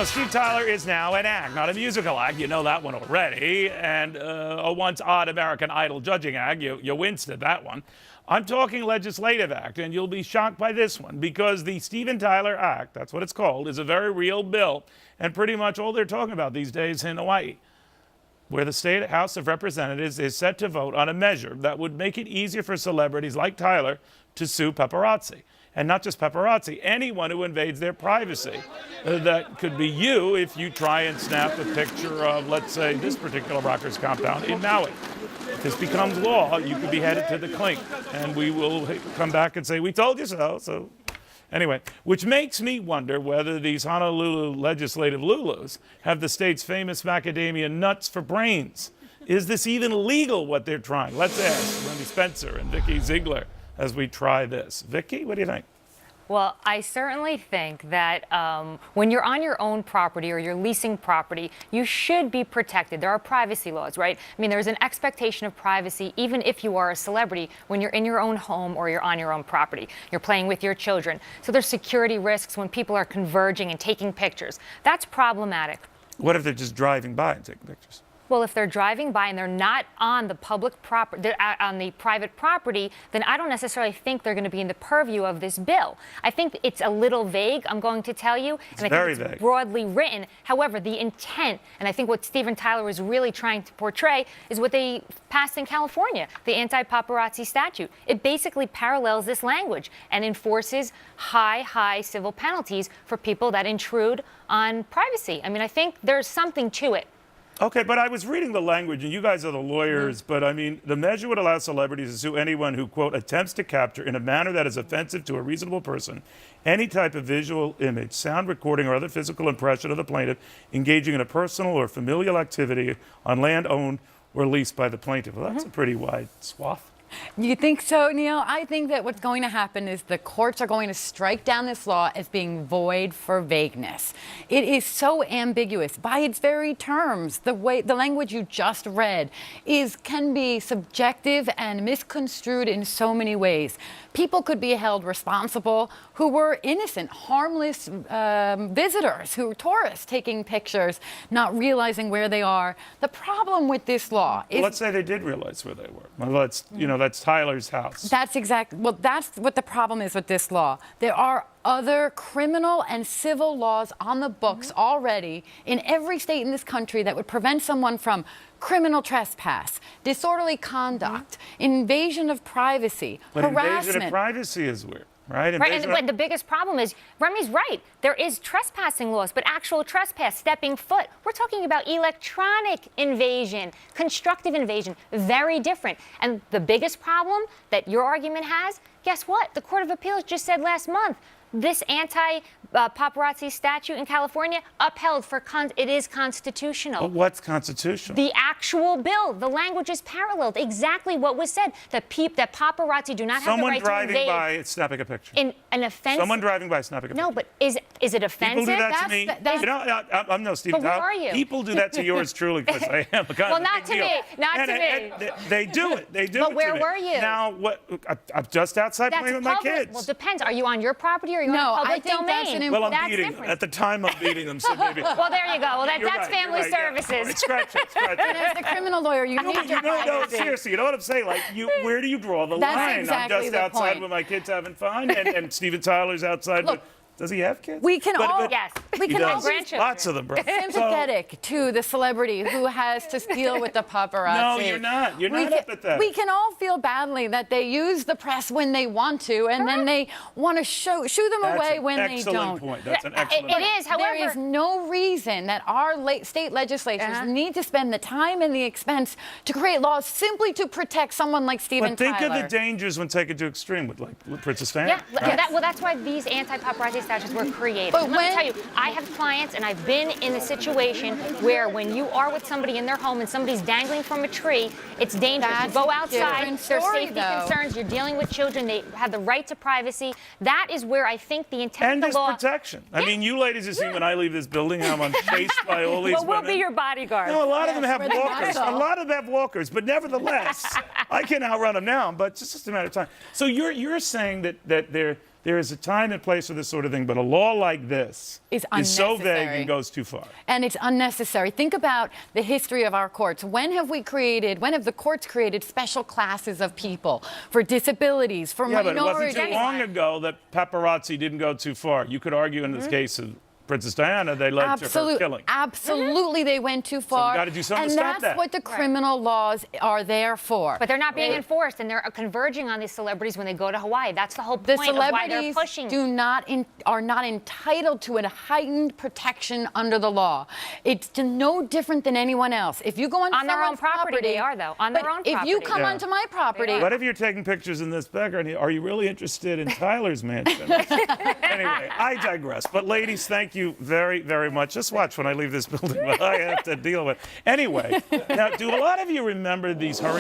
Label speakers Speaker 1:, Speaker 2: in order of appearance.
Speaker 1: Steve Tyler is now an act, not a musical act. You know that one already. And a once odd American Idol judging act. You winced at that one. I'm talking legislative act, and you'll be shocked by this one because the Steven Tyler Act, that's what it's called, is a very real bill, and pretty much all they're talking about these days in Hawaii, where the State House of Representatives is set to vote on a measure that would make it easier for celebrities like Tyler to sue paparazzi. And not just paparazzi, anyone who invades their privacy. That could be you if you try and snap a picture of, let's say, this particular rocker's compound in Maui. If this becomes law, you could be headed to the clink. And we will come back and say, we told you so. So anyway, which makes me wonder whether these Honolulu legislative Lulus have the state's famous macadamia nuts for brains. Is this even legal, what they're trying? Let's ask Wendy Spencer and Vikki Ziegler as we try this. Vikki, what do you think?
Speaker 2: Well, I certainly think that when you're on your own property or you're leasing property, you should be protected. There are privacy laws, right? I mean, there's an expectation of privacy even if you are a celebrity when you're in your own home or you're on your own property. You're playing with your children. So there's security risks when people are converging and taking pictures. That's problematic.
Speaker 1: What if they're just driving by and taking pictures?
Speaker 2: Well, if they're driving by and they're not on the public property, on the private property, then I don't necessarily think they're going to be in the purview of this bill. I think it's a little vague, I'm going to tell you.
Speaker 1: It's
Speaker 2: and
Speaker 1: very
Speaker 2: I think it's
Speaker 1: vague.
Speaker 2: Broadly written. However, the intent, and I think what Steven Tyler was really trying to portray, is what they passed in California, the anti-paparazzi statute. It basically parallels this language and enforces high civil penalties for people that intrude on privacy. I mean, I think there's something to it.
Speaker 1: Okay, but I was reading the language, and you guys are the lawyers, but I mean, the measure would allow celebrities to sue anyone who, quote, attempts to capture in a manner that is offensive to a reasonable person any type of visual image, sound recording, or other physical impression of the plaintiff engaging in a personal or familial activity on land owned or leased by the plaintiff. Well, that's a pretty wide swath.
Speaker 3: You think so, Neil? I think that what's going to happen is the courts are going to strike down this law as being void for vagueness. It is so ambiguous by its very terms. The language you just read can be subjective and misconstrued in so many ways. People could be held responsible who were innocent, harmless visitors, who were tourists taking pictures, not realizing where they are. The problem with this law is...
Speaker 1: Well, let's say they did realize where they were. Well, that's Tyler's house.
Speaker 3: That's what the problem is with this law. There are other criminal and civil laws on the books already in every state in this country that would prevent someone from criminal trespass, disorderly conduct, invasion of privacy, harassment.
Speaker 1: Invasion of privacy is weird. Right,
Speaker 2: but the biggest problem is, Remy's right, there is trespassing laws, but actual trespass, stepping foot, we're talking about electronic invasion, constructive invasion, very different. And the biggest problem that your argument has, guess what? The Court of Appeals just said last month, this anti-paparazzi statute in California upheld for it is constitutional.
Speaker 1: But what's constitutional?
Speaker 2: The actual bill, the language is paralleled. Exactly what was said. That paparazzi do not have the right to invade.
Speaker 1: Someone driving by snapping a picture.
Speaker 2: In an offensive.
Speaker 1: Someone driving by snapping a picture.
Speaker 2: No, but is it offensive?
Speaker 1: People do that to me. I'm no Steve Tyler.
Speaker 2: But where are you?
Speaker 1: People do that to yours truly because I am a kind
Speaker 2: well,
Speaker 1: of
Speaker 2: not
Speaker 1: a big
Speaker 2: to
Speaker 1: deal.
Speaker 2: me. Not to me.
Speaker 1: They do it. They do
Speaker 2: but
Speaker 1: it
Speaker 2: where
Speaker 1: to me.
Speaker 2: were you?
Speaker 1: Now, I'm just outside
Speaker 2: That's
Speaker 1: playing with
Speaker 2: public.
Speaker 1: my kids.
Speaker 2: Well, it depends. Are you on your property or are you on public domain?
Speaker 1: Well, I'm
Speaker 2: that's
Speaker 1: beating
Speaker 2: different.
Speaker 1: at the time I'm beating them, so maybe.
Speaker 2: Well, there you go. Well, that's
Speaker 1: right,
Speaker 2: family services.
Speaker 1: Yeah. Right, scratch it.
Speaker 3: And as the criminal lawyer, you need your privacy.
Speaker 1: Seriously, you know what I'm saying? Like, where do you draw the
Speaker 3: That's
Speaker 1: line?
Speaker 3: exactly
Speaker 1: I'm just
Speaker 3: the
Speaker 1: outside
Speaker 3: point.
Speaker 1: with my kids having fun, and Steven Tyler's outside with... Does he have kids?
Speaker 3: We can all
Speaker 2: grandchildren.
Speaker 1: Lots of them, bro.
Speaker 3: Sympathetic to the celebrity who has to deal with the paparazzi.
Speaker 1: No, you're not. You're not up at that.
Speaker 3: We can all feel badly that they use the press when they want to, and then they want to shoo them away when they don't.
Speaker 1: Point. That's an excellent point.
Speaker 2: It is, however.
Speaker 3: There is no reason that our state legislatures need to spend the time and the expense to create laws simply to protect someone like Steven Tyler.
Speaker 1: But think of the dangers when taken to extreme with, like, Princess Diana.
Speaker 2: Yeah, that's why these anti-paparazzi statutes were created. But let me tell you, I have clients, and I've been in a situation where when you are with somebody in their home and somebody's dangling from a tree, it's dangerous. You go outside, there's safety concerns, you're dealing with children, they have the right to privacy. That is where I think the intent of the law...
Speaker 1: And there's protection. I mean, you ladies have seen when I leave this building how I'm chased by all these women.
Speaker 2: Well, we'll be your bodyguard.
Speaker 1: No, a lot of them have walkers. A lot of them have walkers, but nevertheless, I can outrun them now, but it's just a matter of time. So you're saying that There is a time and place for this sort of thing, but a law like this
Speaker 3: Is
Speaker 1: so vague
Speaker 3: unnecessary.
Speaker 1: and goes too far.
Speaker 3: And it's unnecessary. Think about the history of our courts. When have the courts created special classes of people for disabilities, for
Speaker 1: Yeah, but it
Speaker 3: minorities?
Speaker 1: wasn't too long ago that paparazzi didn't go too far. You could argue in this case of Princess Diana, they led to her killing.
Speaker 3: Absolutely, they went too far.
Speaker 1: gotta do something
Speaker 3: and
Speaker 1: to stop
Speaker 3: that's
Speaker 1: that.
Speaker 3: what the criminal laws are there for.
Speaker 2: But they're not being enforced, and they're converging on these celebrities when they go to Hawaii. That's the whole
Speaker 3: The
Speaker 2: point of why they're
Speaker 3: celebrities
Speaker 2: pushing.
Speaker 3: are not entitled to a heightened protection under the law. It's no different than anyone else. If you go onto
Speaker 2: On their own
Speaker 3: someone's
Speaker 2: property, they are, though. On their
Speaker 3: but
Speaker 2: own
Speaker 3: if you
Speaker 2: property.
Speaker 3: come
Speaker 1: Yeah.
Speaker 3: onto my property,
Speaker 1: What if you're taking pictures in this background? Are you really interested in Tyler's mansion? Anyway, I digress. But ladies, thank you very, very much. Just watch when I leave this building what I have to deal with. Anyway, now, do a lot of you remember these hurricanes?